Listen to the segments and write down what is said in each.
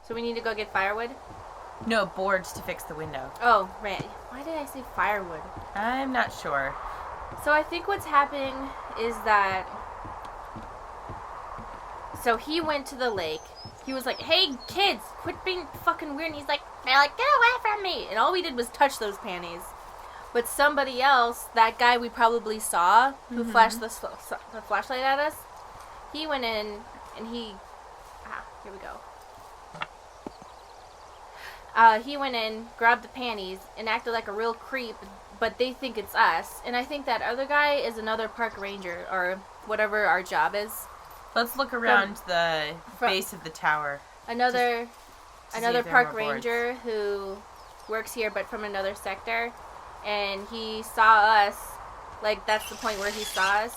So we need to go get firewood? No, boards to fix the window. Oh, right. Why did I say firewood? I'm not sure. So I think what's happening is that... So he went to the lake. He was like, hey, kids, quit being fucking weird. And he's like, they're like, get away from me. And all we did was touch those panties. But somebody else, that guy we probably saw, who flashed the flashlight at us, he went in and he... here we go. He went in, grabbed the panties, and acted like a real creep, but they think it's us. And I think that other guy is another park ranger, or whatever our job is. Let's look around the base of the tower. Another park ranger who works here, but from another sector. And he saw us, like, that's the point where he saw us.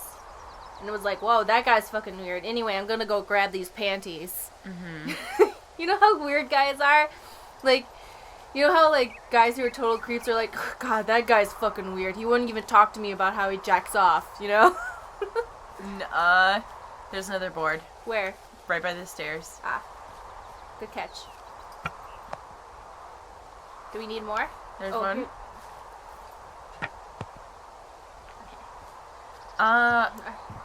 And it was like, whoa, that guy's fucking weird. Anyway, I'm gonna go grab these panties. Mm-hmm. You know how weird guys are? Like, you know how, like, guys who are total creeps are like, God, that guy's fucking weird. He wouldn't even talk to me about how he jacks off, you know? There's another board. Where? Right by the stairs. Good catch. Do we need more? There's one. Here.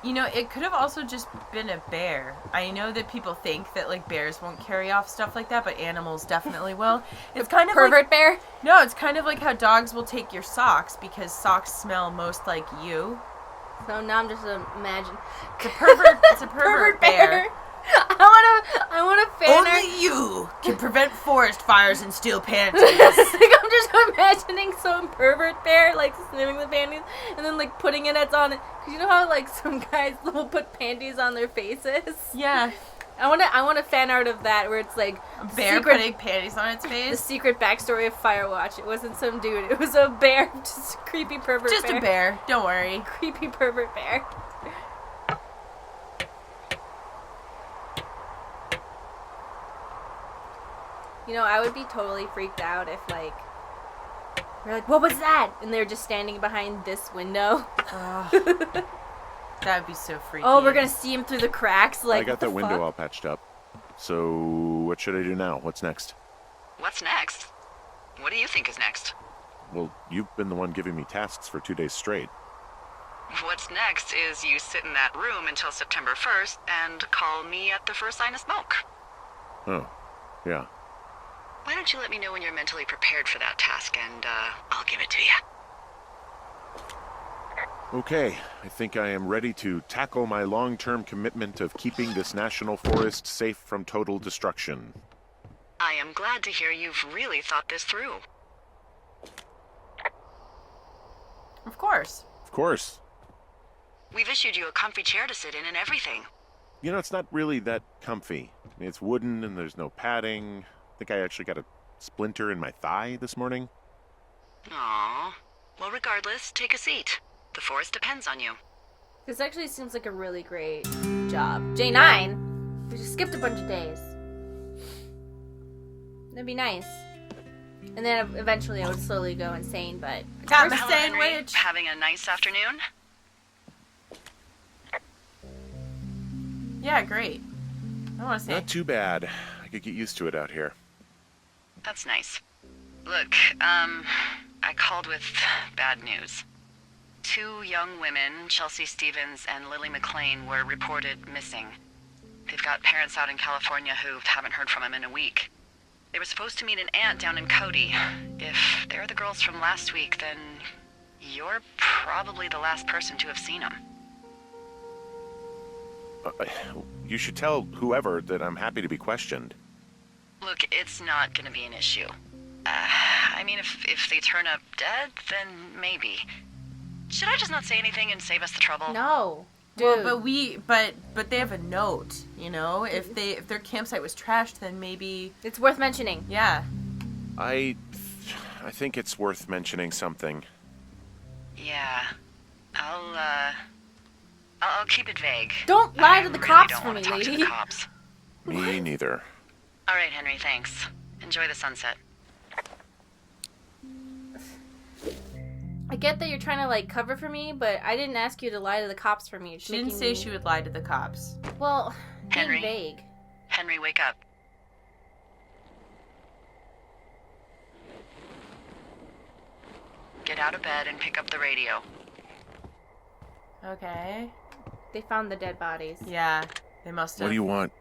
You know, it could have also just been a bear. I know that people think that, like, bears won't carry off stuff like that, but animals definitely will. It's kind of pervert bear? No, it's kind of like how dogs will take your socks because socks smell most like you. So now I'm just imagining. It's a pervert bear. I want a fan art. Only you can prevent forest fires and steal panties. Like, I'm just imagining some pervert bear, like, sniffing the panties and then, like, putting it on it. Because you know how, like, some guys will put panties on their faces? Yeah. I want a fan art of that where it's, like... A bear putting panties on its face? The secret backstory of Firewatch. It wasn't some dude. It was a bear. Just a creepy pervert bear. Just a bear. Don't worry. Creepy pervert bear. You know, I would be totally freaked out if, like, we're like, what was that? And they're just standing behind this window. That would be so freaky. Oh, we're going to see him through the cracks? Like, I got that window all patched up. So, what should I do now? What's next? What's next? What do you think is next? Well, you've been the one giving me tasks for 2 days straight. What's next is you sit in that room until September 1st and call me at the first sign of smoke. Oh, yeah. Why don't you let me know when you're mentally prepared for that task, and I'll give it to you. Okay, I think I am ready to tackle my long-term commitment of keeping this national forest safe from total destruction. I am glad to hear you've really thought this through. Of course. Of course. We've issued you a comfy chair to sit in and everything. You know, it's not really that comfy. I mean, it's wooden and there's no padding. I think I actually got a splinter in my thigh this morning. Aww. Well, regardless, take a seat. The forest depends on you. This actually seems like a really great job. J9? We just skipped a bunch of days. That'd be nice. And then eventually I would slowly go insane, but... Got the Hello, Henry. sandwich. Having a nice afternoon? Yeah, great. I want to say. Not too bad. I could get used to it out here. That's nice. Look, I called with bad news. 2 young women, Chelsea Stevens and Lily McLean, were reported missing. They've got parents out in California who haven't heard from them in a week. They were supposed to meet an aunt down in Cody. If they're the girls from last week, then you're probably the last person to have seen them. You should tell whoever that I'm happy to be questioned. Look, it's not gonna be an issue. I mean, if they turn up dead, then maybe. Should I just not say anything and save us the trouble? No. Dude. Well, but they have a note, you know? If their campsite was trashed, then maybe... It's worth mentioning. Yeah. I think it's worth mentioning something. Yeah. I'll keep it vague. Don't lie I to the really cops don't for wanna me, talk to lady. the cops. Me neither. All right, Henry, thanks. Enjoy the sunset. I get that you're trying to, like, cover for me, but I didn't ask you to lie to the cops for me. It's She didn't making say me... she would lie to the cops. Well, being Henry. vague. Henry, wake up. out of bed and pick up the radio. Okay. They found the dead bodies. Yeah, they must have. What do you want?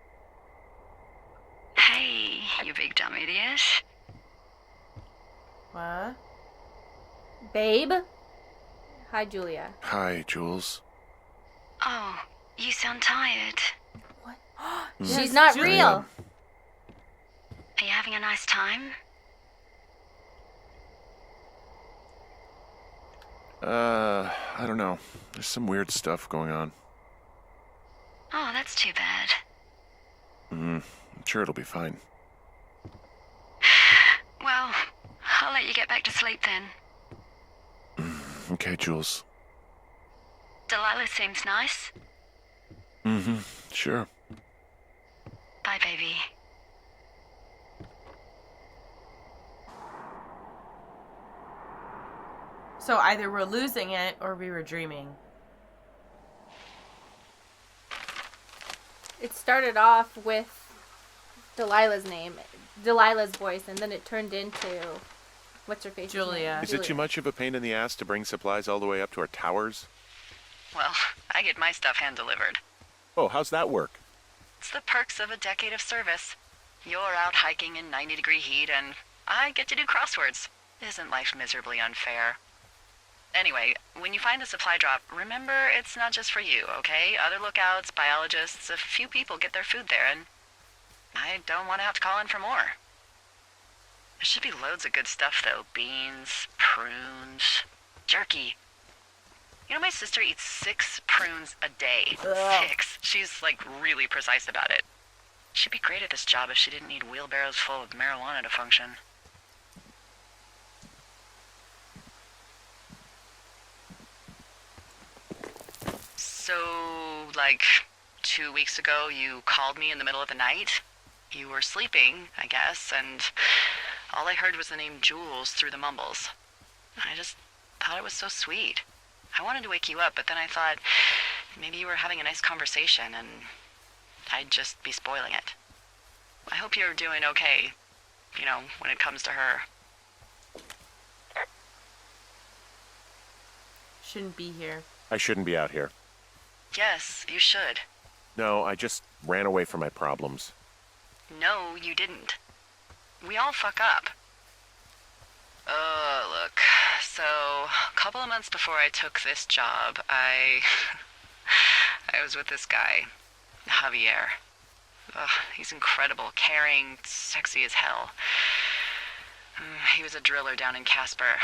Hey, you big dumb idiot. What? Babe? Hi, Julia. Hi, Jules. Oh, you sound tired. What? Yes, She's not Julia. real. Are you having a nice time? I don't know. There's some weird stuff going on. Oh, that's too bad. I'm sure it'll be fine. Well, I'll let you get back to sleep then. Okay, Jules. Delilah seems nice. Sure. Bye, baby. So either we're losing it or we were dreaming. It started off with Delilah's name, Delilah's voice, and then it turned into what's her face? Julia. Is it too much of a pain in the ass to bring supplies all the way up to our towers? Well, I get my stuff hand-delivered. Oh, how's that work? It's the perks of a decade of service. You're out hiking in 90-degree heat, and I get to do crosswords. Isn't life miserably unfair? Anyway, when you find the supply drop, remember it's not just for you, okay? Other lookouts, biologists, a few people get their food there, and I don't want to have to call in for more. There should be loads of good stuff, though. Beans, prunes, jerky. You know, my sister eats 6 prunes a day. Ugh. 6. She's, like, really precise about it. She'd be great at this job if she didn't need wheelbarrows full of marijuana to function. So, like, 2 weeks ago, you called me in the middle of the night. You were sleeping, I guess, and all I heard was the name Jules through the mumbles. I just thought it was so sweet. I wanted to wake you up, but then I thought maybe you were having a nice conversation, and I'd just be spoiling it. I hope you're doing okay, you know, when it comes to her. Shouldn't be here. I shouldn't be out here. Yes, you should. No, I just ran away from my problems. No, you didn't. We all fuck up. Look. So, a couple of months before I took this job, I was with this guy, Javier. Ugh, he's incredible, caring, sexy as hell. He was a driller down in Casper.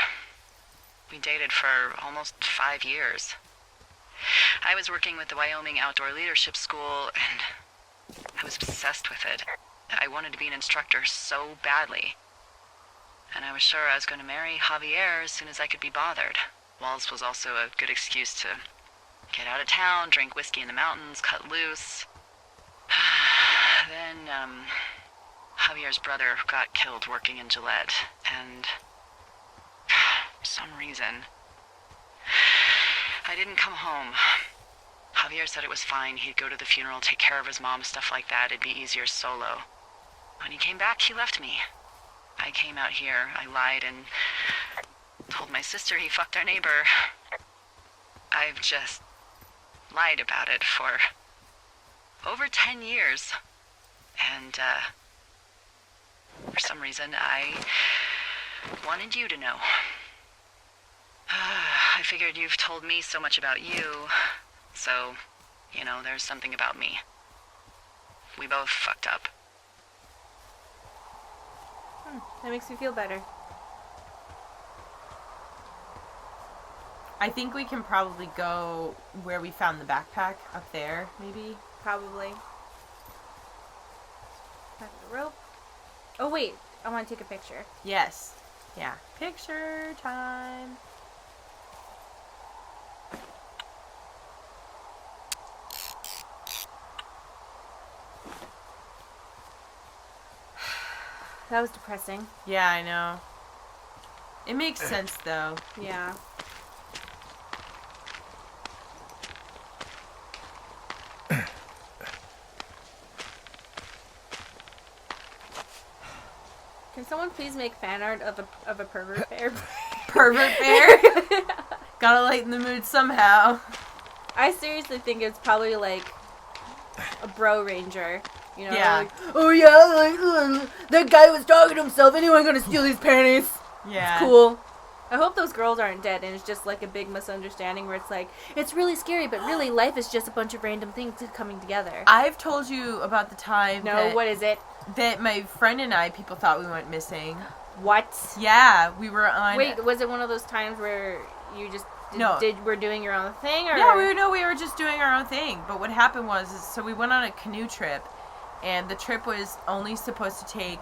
We dated for almost 5 years. I was working with the Wyoming Outdoor Leadership School, and I was obsessed with it. I wanted to be an instructor so badly. And I was sure I was going to marry Javier as soon as I could be bothered. Walls was also a good excuse to get out of town, drink whiskey in the mountains, cut loose. Then, Javier's brother got killed working in Gillette, and for some reason, I didn't come home. Javier said it was fine. He'd go to the funeral, take care of his mom, stuff like that. It'd be easier solo. When he came back, he left me. I came out here. I lied and told my sister he fucked our neighbor. I've just lied about it for over 10 years. And, for some reason, I wanted you to know. I figured you've told me so much about you, so, you know, there's something about me. We both fucked up. That makes me feel better. I think we can probably go where we found the backpack, up there, maybe. Probably. Back the rope. Oh, wait. I want to take a picture. Yes. Yeah. Picture time. That was depressing. Yeah, I know. It makes sense, though. Yeah. Can someone please make fan art of a pervert bear? Pervert bear. Gotta lighten the mood somehow. I seriously think it's probably like a bro ranger. You know, Yeah. like, oh yeah, like, that guy was talking to himself. Anyone gonna steal these panties? Yeah. It's cool. I hope those girls aren't dead and it's just like a big misunderstanding where it's like, it's really scary, but really life is just a bunch of random things coming together. I've told you about the time What is it? that my friend and I, people thought we went missing. What? Yeah, we were on... Wait, was it one of those times where you just were doing your own thing? Or? Yeah, we were just doing our own thing. But what happened was, so we went on a canoe trip, and the trip was only supposed to take,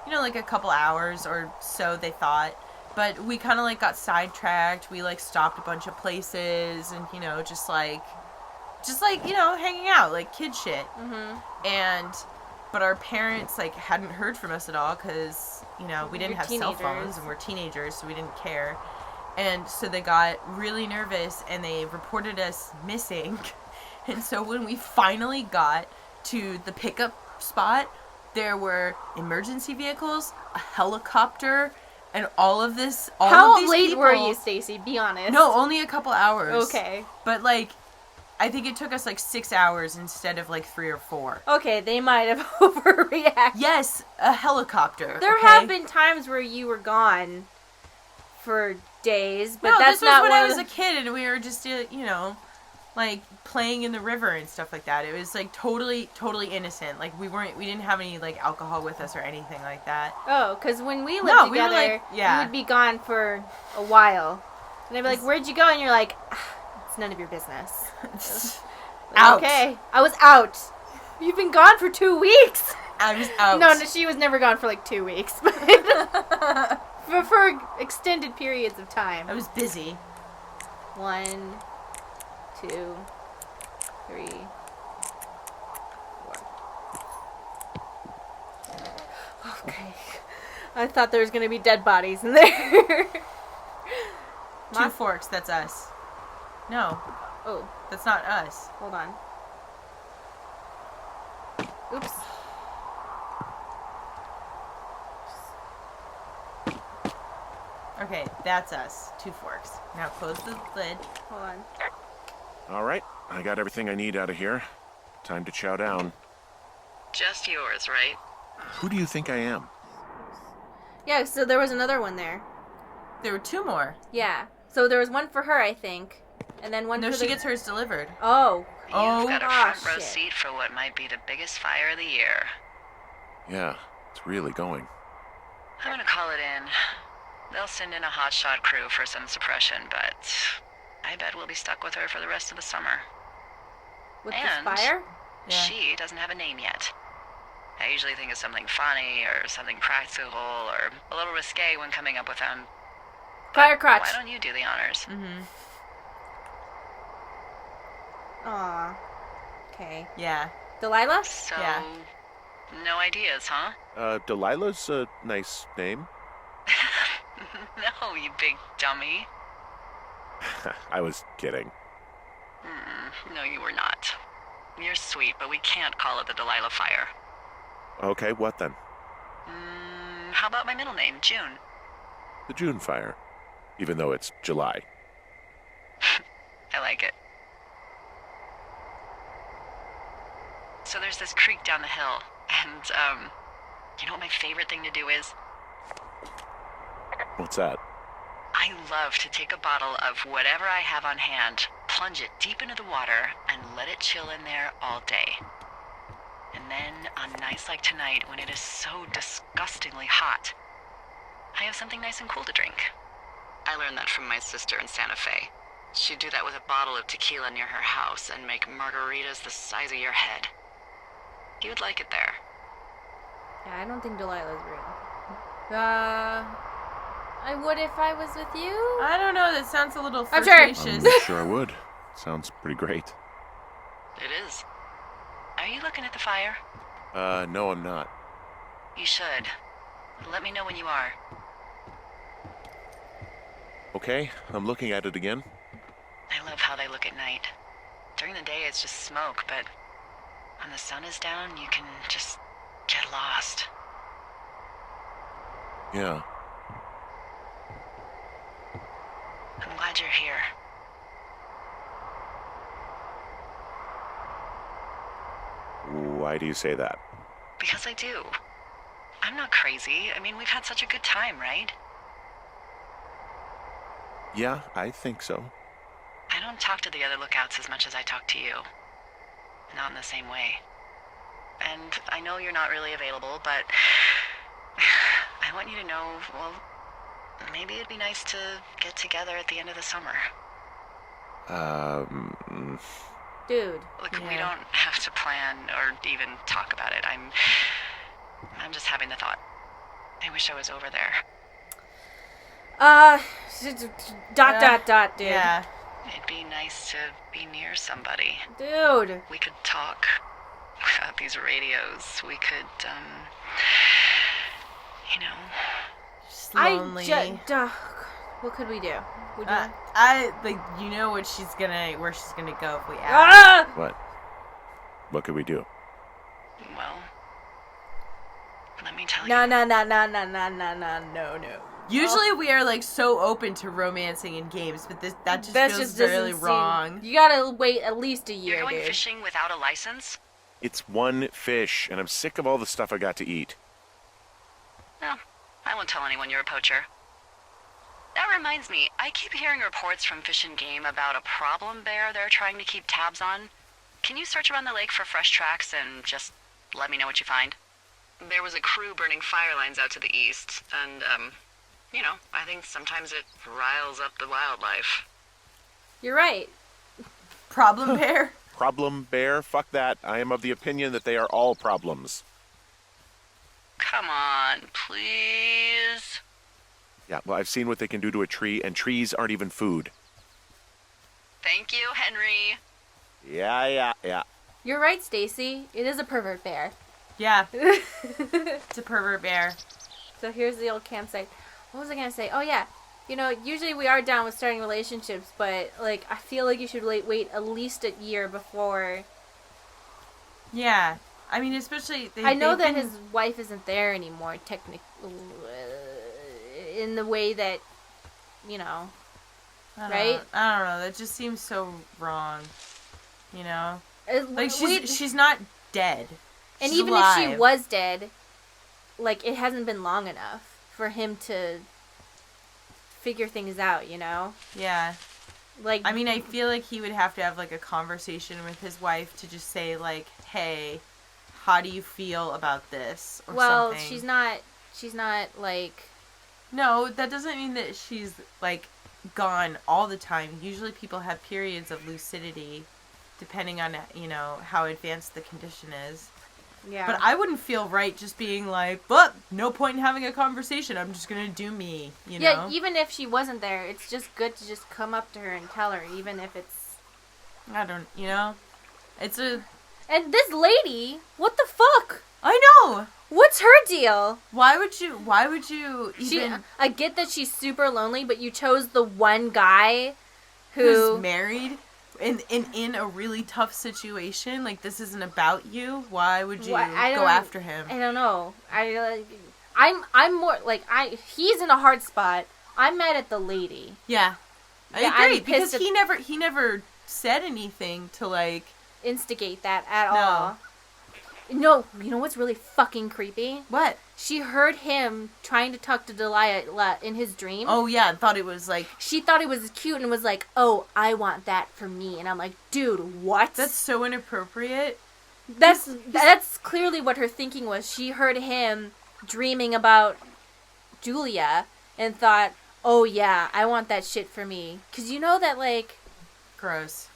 like a couple hours or so, they thought. But we kind of, like, got sidetracked. We, like, stopped a bunch of places and, just hanging out, like, kid shit. Mm-hmm. But our parents, like, hadn't heard from us at all because, we didn't have cell phones and we're teenagers, so we didn't care. And so they got really nervous and they reported us missing. And so when we finally got to the pickup spot, there were emergency vehicles, a helicopter, and all of these How late people, were you, Stacy? Be honest. No, only a couple hours. Okay. But, like, I think it took us, like, 6 hours instead of, like, 3 or 4. Okay, they might have overreacted. Yes, a helicopter. There have been times where you were gone for days, but that's this was not when one I of was the... a kid and we were just, like, playing in the river and stuff like that. It was, like, totally innocent. Like, we didn't have any, like, alcohol with us or anything like that. Oh, because when we lived together, we were, like, you would be gone for a while. And I'd be like, where'd you go? And you're like, it's none of your business. Out. Okay. I was out. You've been gone for 2 weeks. I was out. No, she was never gone for like 2 weeks. But for extended periods of time. I was busy. 1, 2, 3, 4. Okay. I thought there was going to be dead bodies in there. 2 forks, that's us. No. Oh. That's not us. Hold on. Oops. Okay, that's us. 2 forks. Now close the lid. Hold on. All right, I got everything I need out of here. Time to chow down. Just yours, right? Who do you think I am? Yeah, so there was another one there. There were 2 more. Yeah. So there was one for her, I think. And then one for she gets hers delivered. Oh. You've got a front row shit. seat for what might be the biggest fire of the year. Yeah, it's really going. I'm gonna call it in. They'll send in a hotshot crew for some suppression, but I bet we'll be stuck with her for the rest of the summer. With And this fire? Yeah. she doesn't have a name yet. I usually think of something funny or something practical or a little risque when coming up with them. Fire crotch. Why don't you do the honors? Mm-hmm. Aw. Okay. Yeah. Delilah? So, Yeah. no ideas, huh? Delilah's a nice name. No, you big dummy. I was kidding. No, you were not. You're sweet, but we can't call it the Delilah fire. Okay, what then? How about my middle name, June? The June fire. Even though it's July. I like it. So there's this creek down the hill, and, you know what my favorite thing to do is? What's that? I love to take a bottle of whatever I have on hand, plunge it deep into the water, and let it chill in there all day. And then, on nights like tonight, when it is so disgustingly hot, I have something nice and cool to drink. I learned that from my sister in Santa Fe. She'd do that with a bottle of tequila near her house and make margaritas the size of your head. You would like it there. Yeah, I don't think Delilah's real. I would if I was with you. I don't know. That sounds a little I'm sure. flirtatious. I'm sure I would. Sounds pretty great. It is. Are you looking at the fire? No, I'm not. You should. Let me know when you are. Okay, I'm looking at it again. I love how they look at night. During the day, it's just smoke, but when the sun is down, you can just get lost. Yeah. glad you're here. Why do you say that? Because I do. I'm not crazy. I mean, we've had such a good time, right? Yeah, I think so. I don't talk to the other lookouts as much as I talk to you. Not in the same way. And I know you're not really available, but I want you to know, well, maybe it'd be nice to get together at the end of the summer. Dude. Look, we don't have to plan or even talk about it. I'm just having the thought. I wish I was over there. Dot, dude. Yeah. It'd be nice to be near somebody. Dude. We could talk without these radios. We could, you know. Just lonely. What could we do? You know where she's gonna go if we ask. What? What could we do? Well, let me tell you. No. Usually we are like so open to romancing in games, but that just feels really wrong. You gotta wait at least a year, You're going dude. fishing without a license? It's one fish, and I'm sick of all the stuff I got to eat. No, I won't tell anyone you're a poacher. That reminds me, I keep hearing reports from Fish and Game about a problem bear they're trying to keep tabs on. Can you search around the lake for fresh tracks and just let me know what you find? There was a crew burning fire lines out to the east, and, you know, I think sometimes it riles up the wildlife. You're right. Problem bear? Problem bear? Fuck that. I am of the opinion that they are all problems. Come on, please. Yeah, well, I've seen what they can do to a tree, and trees aren't even food. Thank you, Henry. Yeah. You're right, Stacy. It is a pervert bear. Yeah. It's a pervert bear. So here's the old campsite. What was I gonna say? Oh yeah, you know, usually we are down with starting relationships, but like I feel like you should wait at least a year before. Yeah, I mean, especially I know that his wife isn't there anymore, technically, in the way that, you know, right? I don't know. That just seems so wrong. You know, like she's not dead. And she's even alive. if she was dead, like it hasn't been long enough for him to figure things out, you know? Yeah. Like, I mean, I feel like he would have to have like a conversation with his wife to just say like, "Hey, how do you feel about this?" Or something. she's not like. No, that doesn't mean that she's like gone all the time. Usually, people have periods of lucidity, depending on, you know, how advanced the condition is. Yeah. But I wouldn't feel right just being like, but no point in having a conversation. I'm just going to do me, you know? Yeah, even if she wasn't there, it's just good to just come up to her and tell her, even if it's... I don't, you know? It's a... And this lady, what the fuck? I know! What's her deal? Why would you even... I get that she's super lonely, but you chose the one guy who's married in a really tough situation. Like, this isn't about you. Why would you go after him? I don't know. I'm more like he's in a hard spot. I'm mad at the lady. Yeah. I agree, because he never said anything to like instigate that at all. No, you know what's really fucking creepy? What? She heard him trying to talk to Delilah in his dream. Oh, yeah, and thought it was like... She thought it was cute and was like, oh, I want that for me. And I'm like, dude, what? That's so inappropriate. That's clearly what her thinking was. She heard him dreaming about Julia and thought, oh, yeah, I want that shit for me. Because you know that, like...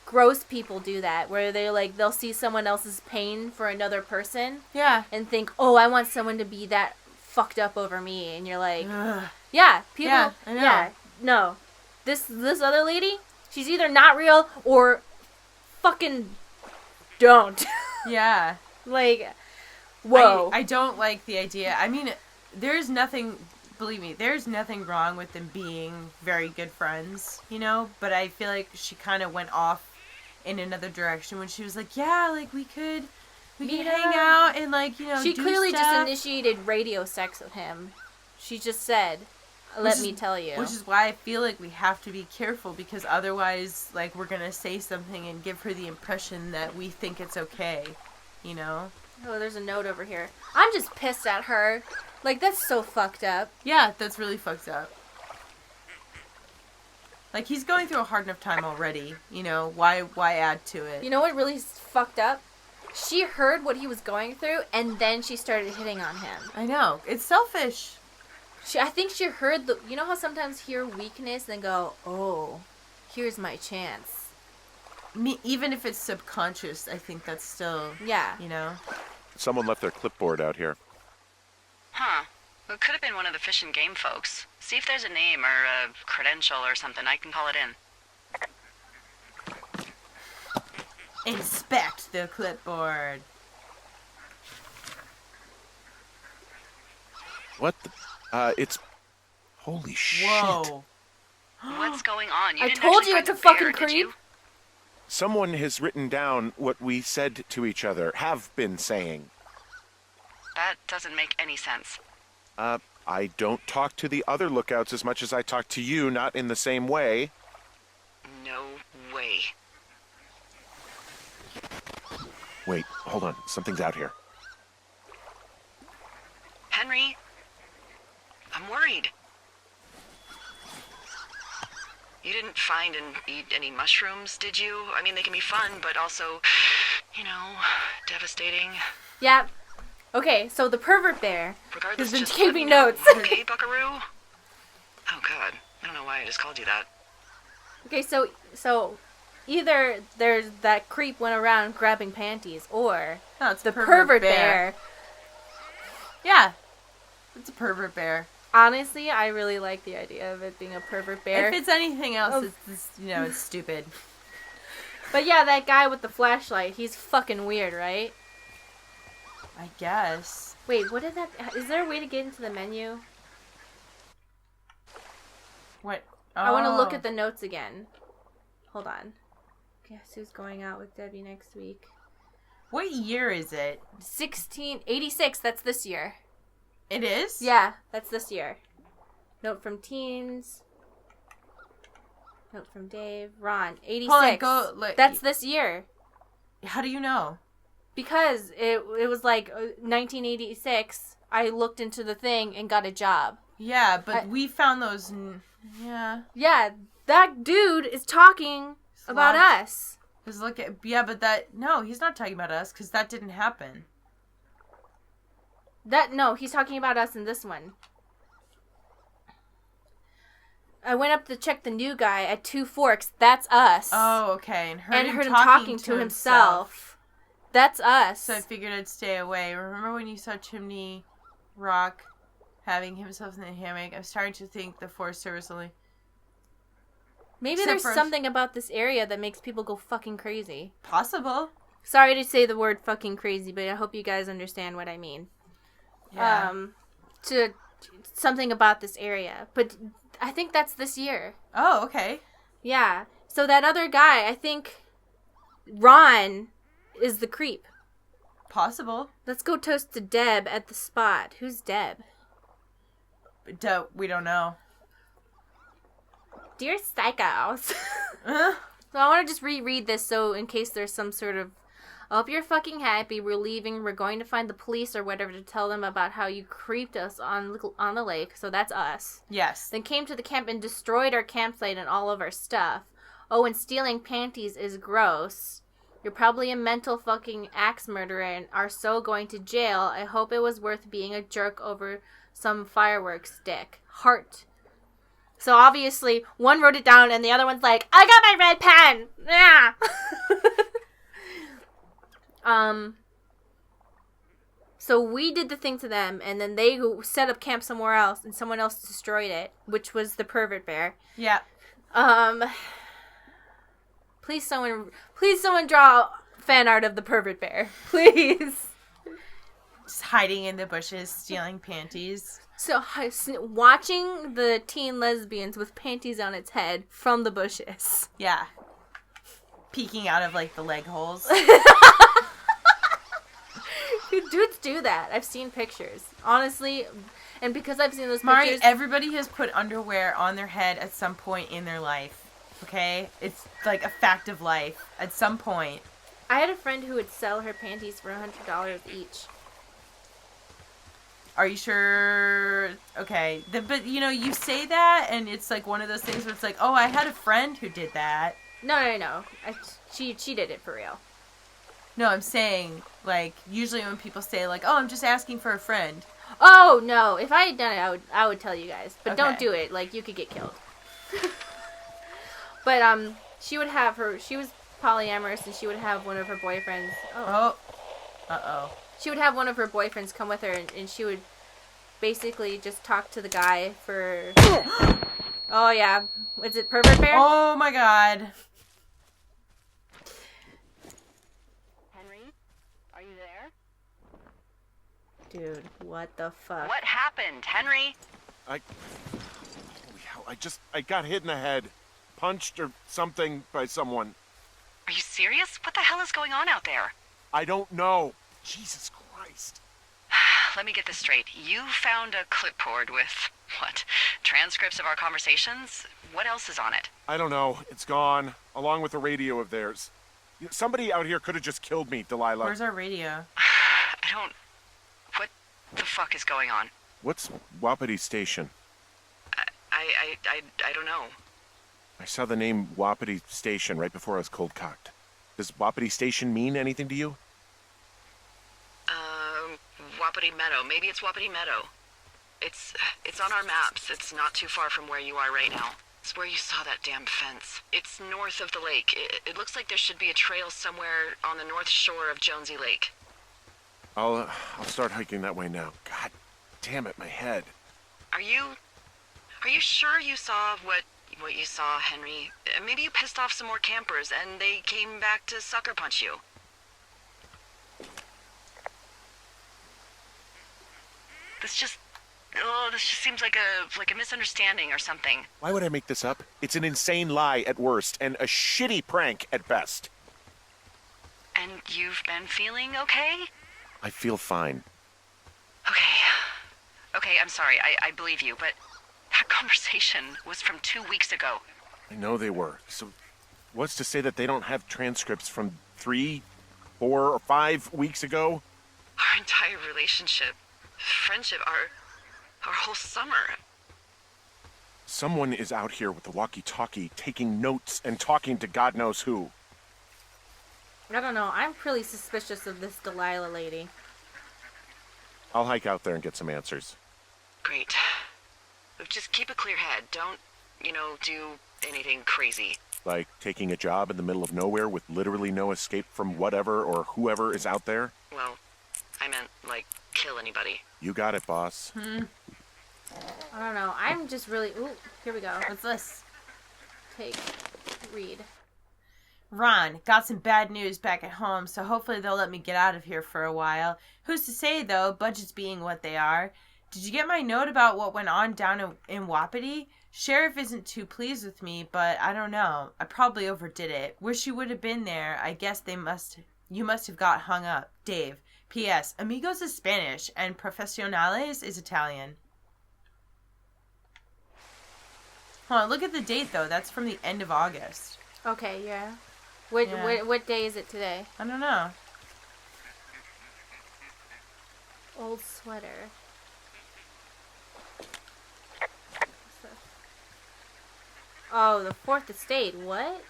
Gross people do that, where they'll see someone else's pain for another person. Yeah. And think, oh, I want someone to be that fucked up over me. And you're like, ugh. Yeah, people. Yeah, I know. Yeah, no. This other lady, she's either not real or fucking don't. Yeah. Like, whoa. I don't like the idea. I mean, there's nothing... Believe me, there's nothing wrong with them being very good friends, you know? But I feel like she kind of went off in another direction when she was like, yeah, like, we could hang out and, like, you know, she do clearly stuff. just initiated radio sex with him. She just said. Let me tell you. Which is why I feel like we have to be careful, because otherwise, like, we're going to say something and give her the impression that we think it's okay, you know? Oh, there's a note over here. I'm just pissed at her. Like, that's so fucked up. Yeah, that's really fucked up. Like, he's going through a hard enough time already, you know? Why add to it? You know what really fucked up? She heard what he was going through, and then she started hitting on him. I know. It's selfish. I think she heard the... You know how sometimes hear weakness and go, oh, here's my chance. Even if it's subconscious, I think that's still... Yeah. You know? Someone left their clipboard out here. Huh. Well, it could have been one of the Fish and Game folks. See if there's a name or a credential or something. I can call it in. Inspect the clipboard. What the... it's... Holy shit. Whoa. What's going on? I told you it's a fucking creep. Someone has written down what we said to each other, have been saying. That doesn't make any sense. I don't talk to the other lookouts as much as I talk to you, not in the same way. No way. Wait, hold on. Something's out here. Henry, I'm worried. You didn't find and eat any mushrooms, did you? I mean, they can be fun, but also, you know, devastating. Yeah. Okay, so the pervert bear Regardless, has been just keeping let me notes. know, okay, buckaroo? Oh, God. I don't know why I just called you that. Okay, so either there's that creep went around grabbing panties, or No, it's the pervert bear. Yeah. It's a pervert bear. Honestly, I really like the idea of it being a pervert bear. If it's anything else, it's it's stupid. But yeah, that guy with the flashlight, he's fucking weird, right? I guess. Wait, what did that... Is there a way to get into the menu? What? I want to look at the notes again. Hold on. Guess who's going out with Debbie next week? What year is it? 1686, that's this year. It is? Yeah, that's this year. Note from teens. Note from Dave. Ron, 86. Hold on, go, that's this year. How do you know? Because it was like 1986. I looked into the thing and got a job. Yeah, but we found those... Yeah. Yeah, that dude is talking about us. Because look at... Yeah, but that... No, he's not talking about us, because that didn't happen. No, he's talking about us in this one. I went up to check the new guy at Two Forks. That's us. Oh, okay. And heard him talking to himself. That's us. So I figured I'd stay away. Remember when you saw Chimney Rock having himself in the hammock? I'm starting to think the Forest Service only... Maybe there's something about this area that makes people go fucking crazy. Possible. Sorry to say the word fucking crazy, but I hope you guys understand what I mean. Yeah. To something about this area. But I think that's this year. Oh, okay. Yeah. So that other guy, I think Ron is the creep. Possible. Let's go toast to Deb at the spot. Who's Deb? We don't know. Dear Psychos. So I want to just reread this so in case there's some sort of... I hope you're fucking happy. We're leaving. We're going to find the police or whatever to tell them about how you creeped us on the lake. So that's us. Yes. Then came to the camp and destroyed our campsite and all of our stuff. Oh, and stealing panties is gross. You're probably a mental fucking axe murderer and are so going to jail. I hope it was worth being a jerk over some fireworks stick. Heart. So obviously, one wrote it down and the other one's like, I got my red pen! Yeah! So we did the thing to them, and then they set up camp somewhere else, and someone else destroyed it, which was the pervert bear. Yeah. Please someone draw fan art of the pervert bear. Please. Just hiding in the bushes, stealing panties. So, watching the teen lesbians with panties on its head from the bushes. Yeah. Peeking out of, like, the leg holes. Dudes do that. I've seen pictures. Honestly, And because I've seen those Mari, pictures... everybody has put underwear on their head at some point in their life. Okay? It's like a fact of life. At some point. I had a friend who would sell her panties for $100 each. Are you sure? Okay. But, you say that, and it's like one of those things where it's like, oh, I had a friend who did that. No. She did it for real. No, I'm saying, like, usually when people say, like, oh, I'm just asking for a friend. Oh, no. If I had done it, I would tell you guys. But Okay. don't do it. Like, you could get killed. But, she would have she was polyamorous, and she would have one of her boyfriends... Uh-oh. She would have one of her boyfriends come with her, and she would basically just talk to the guy for... Oh, yeah. Is it Pervert Bear? Oh, my God. Henry, are you there? Dude, what the fuck? What happened, Henry? Holy hell, I got hit in the head. Punched or something by someone. Are you serious? What the hell is going on out there? I don't know. Jesus Christ. Let me get this straight. You found a clipboard with, what, transcripts of our conversations? What else is on it? I don't know. It's gone, along with the radio of theirs. Somebody out here could have just killed me, Delilah. Where's our radio? What the fuck is going on? What's Wapiti Station? I don't know. I saw the name Wapiti Station right before I was cold-cocked. Does Wapiti Station mean anything to you? Wapiti Meadow. Maybe it's Wapiti Meadow. It's on our maps. It's not too far from where you are right now. It's where you saw that damn fence. It's north of the lake. It looks like there should be a trail somewhere on the north shore of Jonesy Lake. I'll start hiking that way now. God damn it, my head. Are you sure you saw what you saw, Henry? Maybe you pissed off some more campers and they came back to sucker punch you. This just seems like a misunderstanding or something. Why would I make this up? It's an insane lie at worst, and a shitty prank at best. And you've been feeling okay? I feel fine. Okay, I'm sorry, I believe you, but that conversation was from 2 weeks ago. I know they were. So, what's to say that they don't have transcripts from 3, 4, or 5 weeks ago? Our entire relationship, friendship, our whole summer. Someone is out here with the walkie-talkie, taking notes and talking to God knows who. I don't know. I'm pretty suspicious of this Delilah lady. I'll hike out there and get some answers. Great. Just keep a clear head. Don't, do anything crazy. Like taking a job in the middle of nowhere with literally no escape from whatever or whoever is out there? Well, I meant, kill anybody. You got it, boss. I don't know. I'm just really... Ooh, here we go. What's this? Read. Ron, got some bad news back at home, so hopefully they'll let me get out of here for a while. Who's to say, though, budgets being what they are? Did you get my note about what went on down in Wapiti? Sheriff isn't too pleased with me, but I don't know. I probably overdid it. Wish you would have been there. I guess you must have got hung up. Dave. P.S. Amigos is Spanish, and Profesionales is Italian. Hold on, look at the date, though. That's from the end of August. Okay, yeah. What day is it today? I don't know. Old sweater. Oh, the Fourth Estate. What?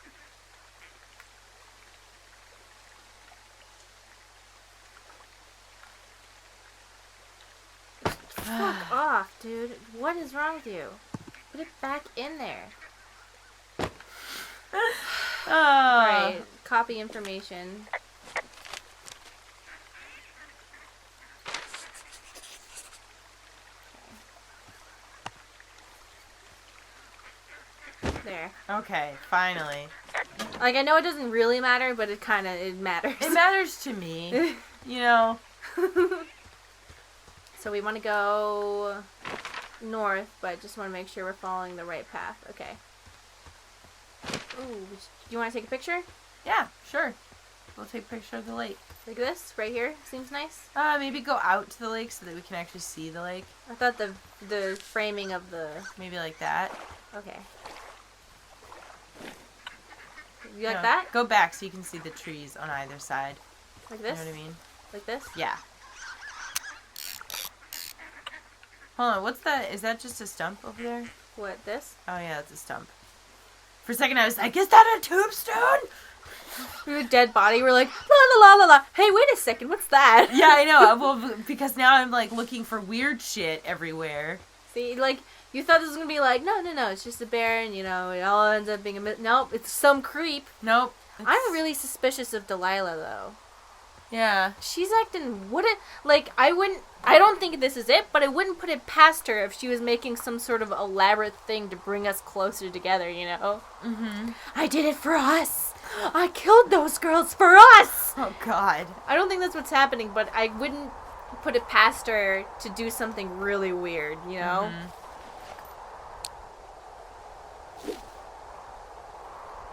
Fuck off, dude. What is wrong with you? Put it back in there. Oh. Right. Copy information. There. Okay, finally. I know it doesn't really matter, but it matters. It matters to me. So we want to go north, but just want to make sure we're following the right path. Okay. Ooh, you want to take a picture? Yeah, sure. We'll take a picture of the lake. Like this, right here, seems nice. Maybe go out to the lake so that we can actually see the lake. I thought the framing of the... Maybe like that. Okay. You like that? Go back so you can see the trees on either side. Like this? You know what I mean? Like this? Yeah. Hold on, what's that? Is that just a stump over there? What, this? Oh yeah, that's a stump. For a second I was like, is that a tombstone? A dead body. We're like, la la la la la. Hey, wait a second. What's that? Yeah, I know. Well, because now I'm like looking for weird shit everywhere. See, like, you thought this was gonna be like, no, it's just a bear, and it all ends up being nope, it's some creep. Nope. I'm really suspicious of Delilah, though. Yeah. She's acting, I don't think this is it, but I wouldn't put it past her if she was making some sort of elaborate thing to bring us closer together, Mm-hmm. I did it for us! I killed those girls for us! Oh, God. I don't think that's what's happening, but I wouldn't put it past her to do something really weird, Mm-hmm.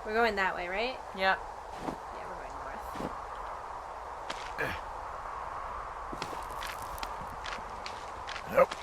We're going that way, right? Yep. Yeah, we're going north. Nope.